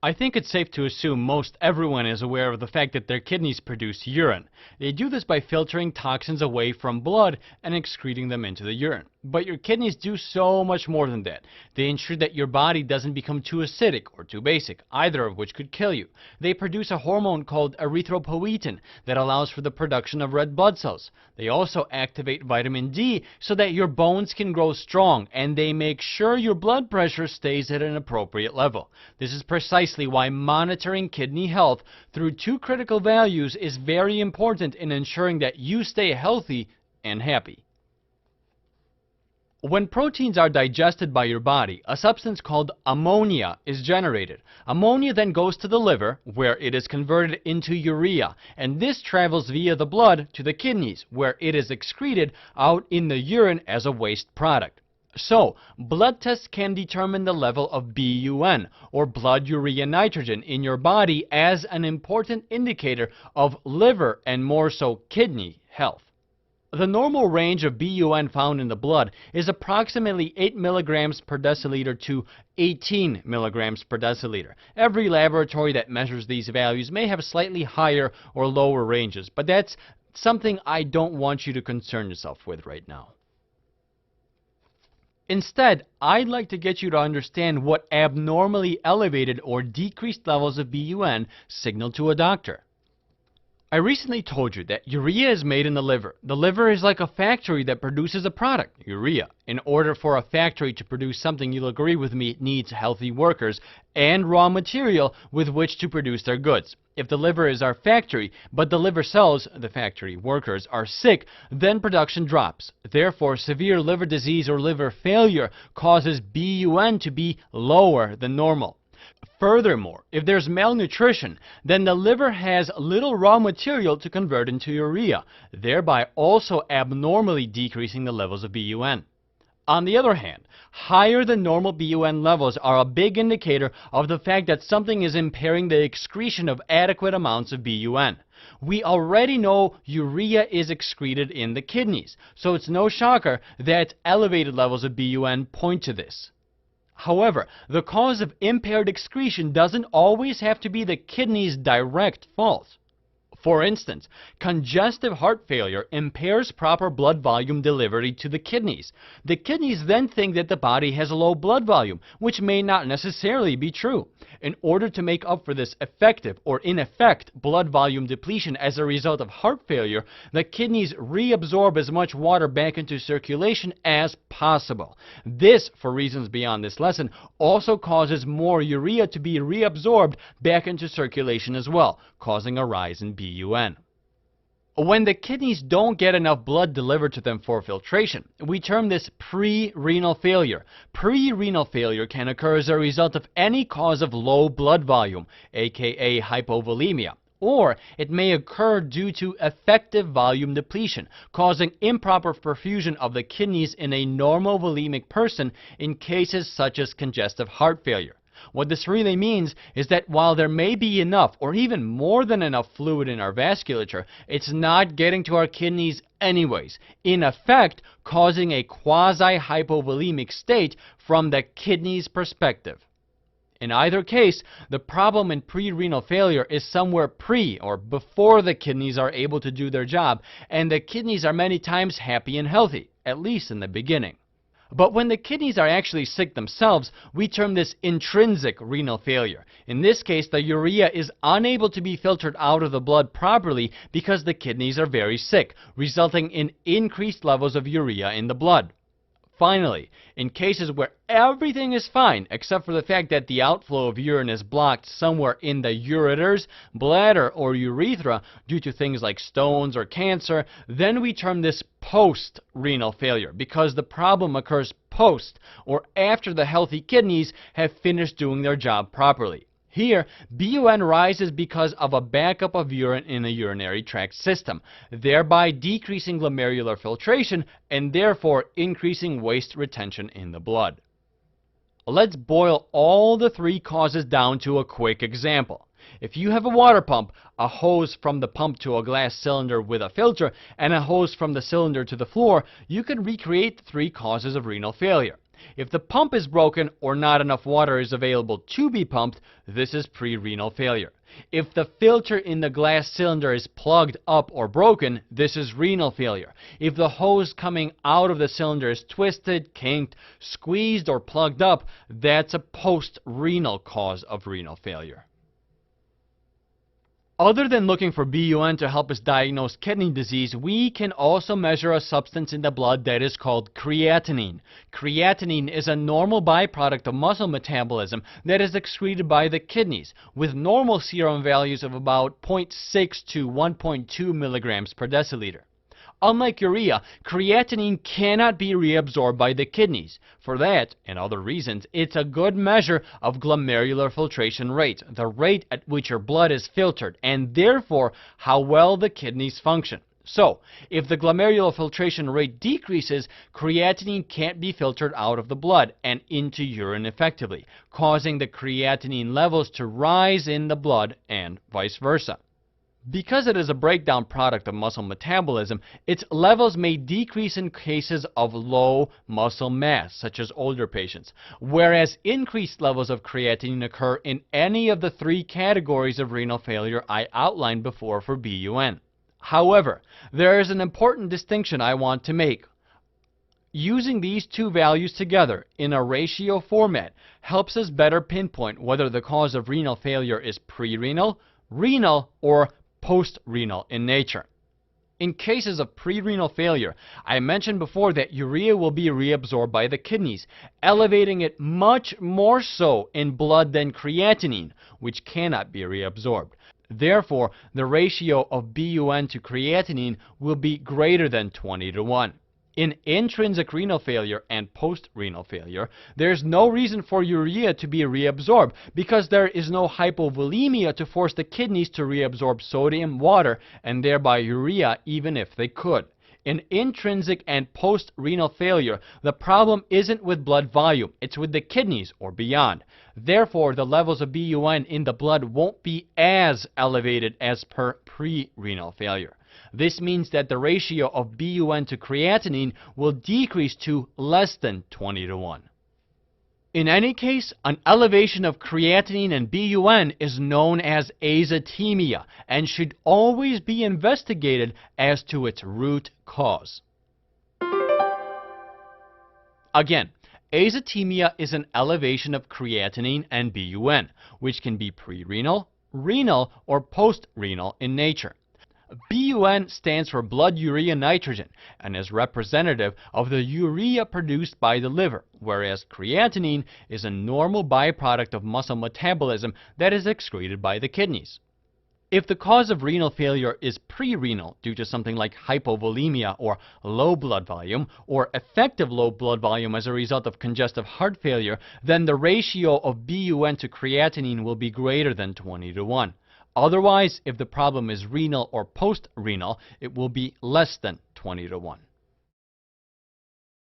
I think it's safe to assume most everyone is aware of the fact that their kidneys produce urine. They do this by filtering toxins away from blood and excreting them into the urine. But your kidneys do so much more than that. They ensure that your body doesn't become too acidic or too basic, either of which could kill you. They produce a hormone called erythropoietin that allows for the production of red blood cells. They also activate vitamin D so that your bones can grow strong, and they make sure your blood pressure stays at an appropriate level. This is precisely why monitoring kidney health through two critical values is very important in ensuring that you stay healthy and happy. When proteins are digested by your body, a substance called ammonia is generated. Ammonia then goes to the liver, where it is converted into urea, and this travels via the blood to the kidneys, where it is excreted out in the urine as a waste product. So, blood tests can determine the level of BUN, or blood urea nitrogen, in your body as an important indicator of liver and more so kidney health. The normal range of BUN found in the blood is approximately 8 milligrams per deciliter to 18 milligrams per deciliter. Every laboratory that measures these values may have slightly higher or lower ranges, but that's something I don't want you to concern yourself with right now. Instead, I'd like to get you to understand what abnormally elevated or decreased levels of BUN signal to a doctor. I recently told you that urea is made in the liver. The liver is like a factory that produces a product, urea. In order for a factory to produce something, you'll agree with me, it needs healthy workers and raw material with which to produce their goods. If the liver is our factory, but the liver cells, the factory workers, are sick, then production drops. Therefore, severe liver disease or liver failure causes BUN to be lower than normal. Furthermore, if there's malnutrition, then the liver has little raw material to convert into urea, thereby also abnormally decreasing the levels of BUN. On the other hand, higher than normal BUN levels are a big indicator of the fact that something is impairing the excretion of adequate amounts of BUN. We already know urea is excreted in the kidneys, so it's no shocker that elevated levels of BUN point to this. However, the cause of impaired excretion doesn't always have to be the kidney's direct fault. For instance, congestive heart failure impairs proper blood volume delivery to the kidneys. The kidneys then think that the body has a low blood volume, which may not necessarily be true. In order to make up for this effective or in effect blood volume depletion as a result of heart failure, the kidneys reabsorb as much water back into circulation as possible. This, for reasons beyond this lesson, also causes more urea to be reabsorbed back into circulation as well, causing a rise in BUN. When the kidneys don't get enough blood delivered to them for filtration, we term this pre-renal failure. Pre-renal failure can occur as a result of any cause of low blood volume, aka hypovolemia, or it may occur due to effective volume depletion, causing improper perfusion of the kidneys in a normal volemic person in cases such as congestive heart failure. What this really means is that while there may be enough or even more than enough fluid in our vasculature, it's not getting to our kidneys anyways, in effect causing a quasi-hypovolemic state from the kidney's perspective. In either case, the problem in pre-renal failure is somewhere pre or before the kidneys are able to do their job, and the kidneys are many times happy and healthy, at least in the beginning. But when the kidneys are actually sick themselves, we term this intrinsic renal failure. In this case, the urea is unable to be filtered out of the blood properly because the kidneys are very sick, resulting in increased levels of urea in the blood. Finally, in cases where everything is fine except for the fact that the outflow of urine is blocked somewhere in the ureters, bladder, or urethra due to things like stones or cancer, then we term this post-renal failure because the problem occurs post or after the healthy kidneys have finished doing their job properly. Here, BUN rises because of a backup of urine in the urinary tract system, thereby decreasing glomerular filtration and therefore increasing waste retention in the blood. Let's boil all the three causes down to a quick example. If you have a water pump, a hose from the pump to a glass cylinder with a filter, and a hose from the cylinder to the floor, you can recreate the three causes of renal failure. If the pump is broken or not enough water is available to be pumped, this is pre-renal failure. If the filter in the glass cylinder is plugged up or broken, this is renal failure. If the hose coming out of the cylinder is twisted, kinked, squeezed, or plugged up, that's a post-renal cause of renal failure. Other than looking for BUN to help us diagnose kidney disease, we can also measure a substance in the blood that is called creatinine. Creatinine is a normal byproduct of muscle metabolism that is excreted by the kidneys, with normal serum values of about 0.6 to 1.2 milligrams per deciliter. Unlike urea, creatinine cannot be reabsorbed by the kidneys. For that, and other reasons, it's a good measure of glomerular filtration rate, the rate at which your blood is filtered, and therefore how well the kidneys function. So, if the glomerular filtration rate decreases, creatinine can't be filtered out of the blood and into urine effectively, causing the creatinine levels to rise in the blood and vice versa. Because it is a breakdown product of muscle metabolism, its levels may decrease in cases of low muscle mass, such as older patients, whereas increased levels of creatinine occur in any of the three categories of renal failure I outlined before for BUN. However, there is an important distinction I want to make. Using these two values together in a ratio format helps us better pinpoint whether the cause of renal failure is pre-renal, renal, or post-renal in nature. In cases of pre-renal failure, I mentioned before that urea will be reabsorbed by the kidneys, elevating it much more so in blood than creatinine, which cannot be reabsorbed. Therefore, the ratio of BUN to creatinine will be greater than 20:1. In intrinsic renal failure and post-renal failure, there is no reason for urea to be reabsorbed because there is no hypovolemia to force the kidneys to reabsorb sodium, water, and thereby urea even if they could. In intrinsic and post-renal failure, the problem isn't with blood volume, it's with the kidneys or beyond. Therefore, the levels of BUN in the blood won't be as elevated as per pre-renal failure. This means that the ratio of BUN to creatinine will decrease to less than 20:1. In any case, an elevation of creatinine and BUN is known as azotemia and should always be investigated as to its root cause. Again, azotemia is an elevation of creatinine and BUN, which can be pre-renal, renal, or post-renal in nature. BUN stands for blood urea nitrogen and is representative of the urea produced by the liver, whereas creatinine is a normal byproduct of muscle metabolism that is excreted by the kidneys. If the cause of renal failure is pre-renal due to something like hypovolemia or low blood volume, or effective low blood volume as a result of congestive heart failure, then the ratio of BUN to creatinine will be greater than 20:1. Otherwise, if the problem is renal or post-renal, it will be less than 20:1.